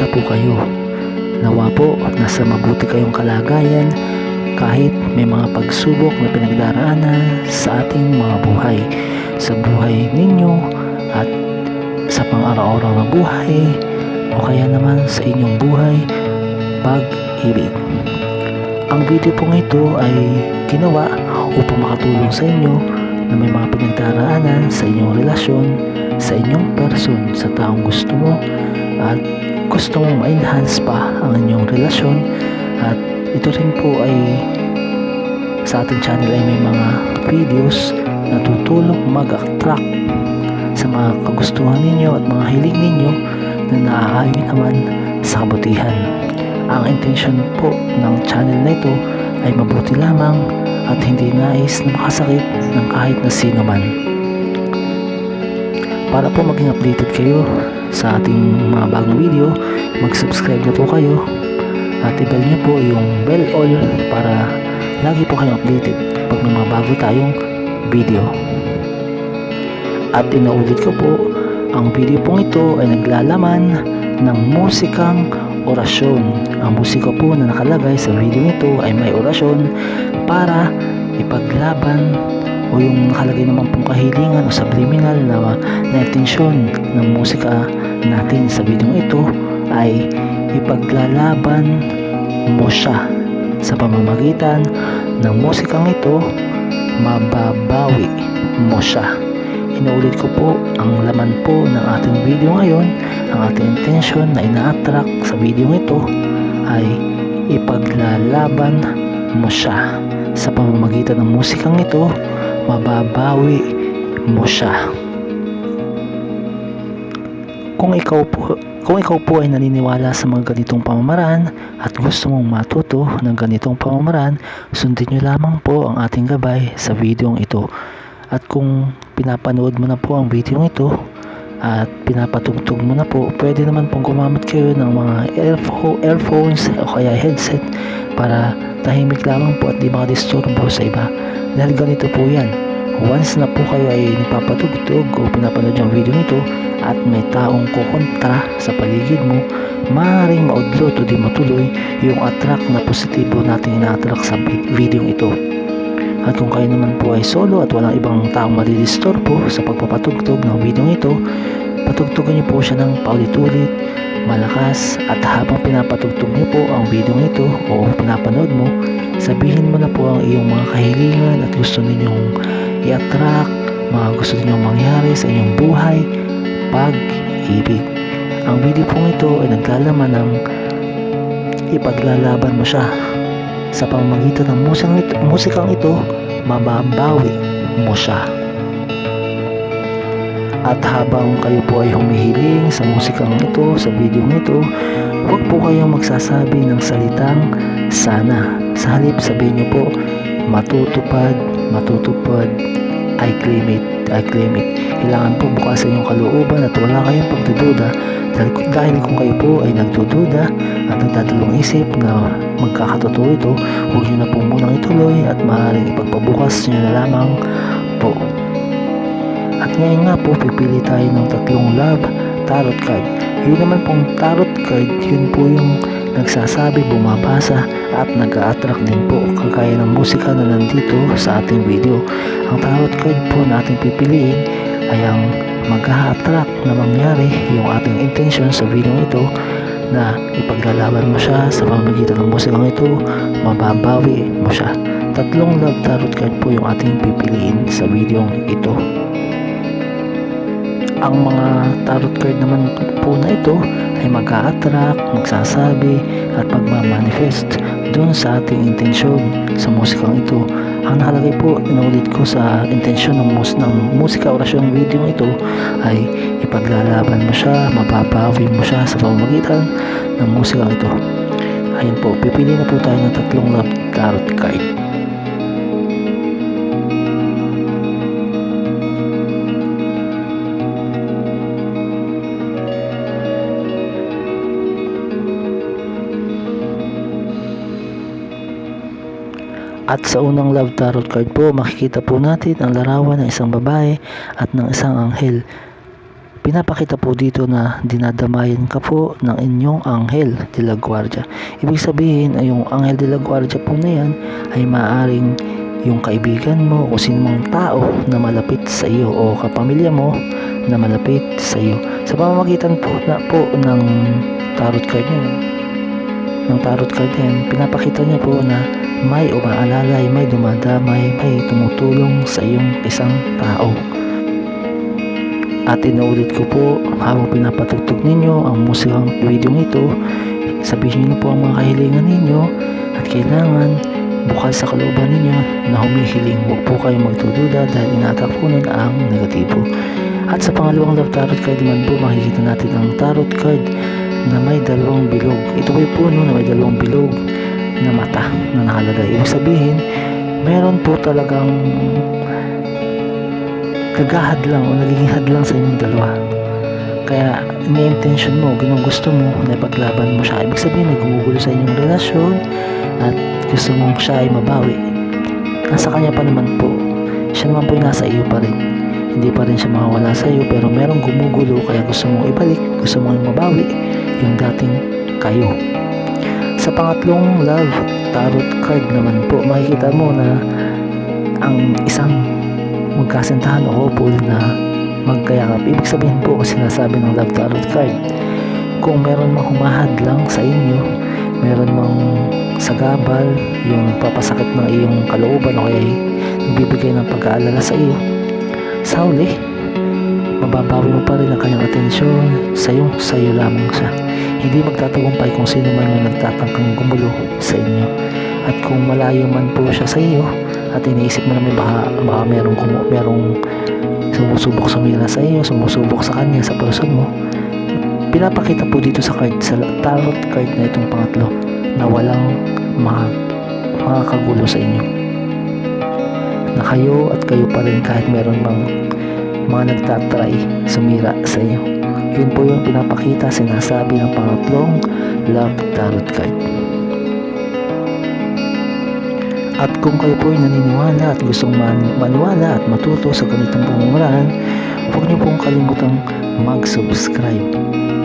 kumusta po kayo? Nawa po nasa mabuti kayong kalagayan kahit may mga pagsubok na pinagdaraanan sa ating mga buhay, sa buhay ninyo at sa pang-araw-araw na buhay o kaya naman sa inyong buhay pag-ibig. Ang video pong ito ay ginawa upang makatulong sa inyo na may mga pinagdaraanan sa inyong relasyon, sa inyong person, sa taong gusto mo at gusto mong ma-enhance pa ang inyong relasyon. At ito rin po ay sa ating channel ay may mga videos na tutulong mag-attract sa mga kagustuhan ninyo at mga hiling ninyo na naaayon naman sa kabutihan. Ang intention po ng channel na ito ay mabuti lamang at hindi nais na makasakit ng kahit na sino man. Para po maging updated kayo sa ating mga bagong video, mag-subscribe na po kayo at i-bell nyo po yung bell all para lagi po kayong updated pag may mga bago tayong video. At inaulit ko po, ang video pong ito ay naglalaman ng musikang orasyon. Ang musika po na nakalagay sa video nito ay may orasyon para ipaglaban o yung nakalagay naman pong kahilingan o subliminal na intensyon ng musika natin sa video ito ay ipaglalaban mo siya. Sa pamamagitan ng musikang ito, mababawi mo siya. Inuulit ko po, ang laman po ng ating video ngayon, ang ating intention na ina-attract sa video ito ay ipaglalaban mo siya. Sa pamamagitan ng musikang ito, mababawi mo siya. Kung ikaw po ay naniniwala sa mga ganitong pamamaraan at gusto mong matuto ng ganitong pamamaraan, sundin nyo lamang po ang ating gabay sa videong ito. At kung pinapanood mo na po ang video ito at pinapatugtog mo na po, pwede naman pong gumamit kayo ng mga earphones o kaya headset para tahimik lamang po at di makadisturbo sa iba. Dahil ganito po yan, once na po kayo ay nagpapatugtog o pinapanood yung video nito at may taong kukontra sa paligid mo, maaaring maudlot o di matuloy yung attract na positibo nating ina-attract sa video ito. At kung kayo naman po ay solo at walang ibang taong madidisturbo sa pagpapatugtog ng video ito, patugtugan niyo po siya ng paulit-ulit, malakas, at habang pinapatugtog niyo po ang video ito o pinapanood mo, sabihin mo na po ang iyong mga kahilingan at gusto ninyong i-attract, mga gusto ninyong mangyari sa inyong buhay, pag-ibig. Ang video pong ito ay naglalaman ng ipaglalaban mo siya. Sa pamamagitan ng musikang ito, mababawi mo siya. At habang kayo po ay humihiling sa musikang ito, sa video nito, huwag po kayong magsasabi ng salitang sana. Sa halip sabihin niyo po, matutupad, I claim it. Kailangan po bukasan yung kalooban at wala kayong pagdududa dahil kung kayo po ay nagdududa at nagdadalawang isip na magkakatotoo ito, huwag nyo na po munang ituloy at maaaring ipagpabukas nyo na lamang po. At ngayon nga po, pipili tayo ng 3 love tarot card. Yun naman pong tarot card, yun po yung nagsasabi, bumabasa at nag-a-attract din po, kagaya ng musika na nandito sa ating video. Ang tarot card po na ating pipiliin ay ang mag-a-attract na mangyari yung ating intention sa video ito na ipaglalaban mo siya. Sa pamamagitan ng musikang ito, mababawi mo siya. 3 love tarot card po yung ating pipiliin sa video ito. Ang mga tarot card naman po na ito ay mag-a-attract, magsasabi at magmamanifest doon sa ating intensyon sa musikang ito. Ang nakalagay po, inulit ko sa intensyon ng musika orasyon video ito ay ipaglalaban mo siya, mababawi mo siya sa pamamagitan ng musikang ito. Ayun po, pipili na po tayo ng 3 love tarot card. At sa unang love tarot card po, makikita po natin ang larawan ng isang babae at ng isang anghel. Pinapakita po dito na dinadamayan ka po ng inyong Anghel de la Guardia. Ibig sabihin ay yung Anghel de la Guardia po na yan ay maaaring yung kaibigan mo o sinumang tao na malapit sa iyo o kapamilya mo na malapit sa iyo. Sa pamamagitan po ng tarot card niya, pinapakita niya po na may umaalalay, may dumadamay, may tumutulong sa iyong isang tao. At inuulit ko po habang pinapatugtog ninyo ang musikang video ito, sabihin niyo po ang mga kahilingan ninyo at kailangan bukal sa kalooban ninyo na humihiling. Huwag po kayong magdududa dahil inatak po nun ang negatibo. At sa pangalawang love tarot card naman po, makikita natin ang tarot card na may dalawang bilog. Ito po yung puno na may dalawang bilog na mata na nakalagay. Ibig sabihin, meron po talagang kagahadlang o nagiging hadlang sa inyong dalawa. Kaya ini-intention mo, ginugusto mo na ipaglaban mo siya. Ibig sabihin, may gumugulo sa inyong relasyon at gusto mong siya ay mabawi. Nasa kanya pa naman po. Siya naman po yung nasa iyo pa rin. Hindi pa rin siya makawala sa iyo, pero merong gumugulo kaya gusto mong ibalik, gusto mong mabawi yung dating kayo. Sa pangatlong love tarot card naman po, makikita mo na ang isang magkasintahan o couple na magkayakap. Ibig sabihin po, sinasabi ng love tarot card, kung meron mang humahadlang sa inyo, meron mang sagabal, yung nagpapasakit ng iyong kalooban o kaya nagbibigay ng pag-aalala sa iyo, sa huli, mababawi mo pa rin ang kanyang atensyon sa iyo lamang siya. Hindi magtatagumpay kung sino man yung nagtatangkang gumulo sa inyo. At kung malayo man po siya sa iyo at iniisip mo na baka merong sumusubok sumira sa iyo, sumusubok sa kanya, sa person mo, pinapakita po dito sa card, sa tarot card na itong pangatlo, na walang makakagulo sa inyo, na kayo at kayo pa rin kahit meron bang mga nagtatry sumira sa iyo. Yun po yung pinapakita, sinasabi ng pangatlong love tarot card. At kung kayo po ay naniniwala at gustong maniwala at matuto sa ganitong pamamaraan, huwag niyo pong kalimutang mag-subscribe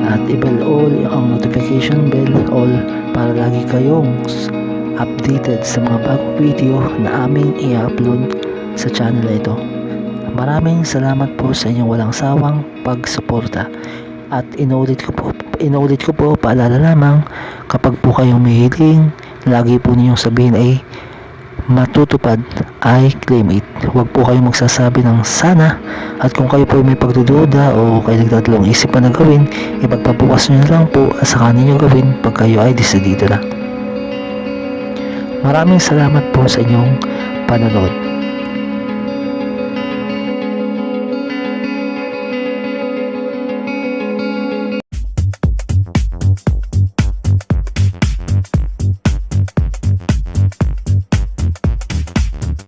at i-bell all ang notification bell all para lagi kayong updated sa mga bagong video na aming i-upload sa channel na ito. Maraming salamat po sa inyong walang sawang pagsuporta. At inuulit ko po, paalala lamang, kapag po kayong may hiling, lagi po ninyong sabihin ay matutupad, ay claim it. Huwag po kayong magsasabi ng sana. At kung kayo po may pagdududa o kayo nagdadalawang isip pa na gawin, ipagpabukas nyo na lang po at saka ninyo gawin pag kayo ay desidido na. Maraming salamat po sa inyong panonood.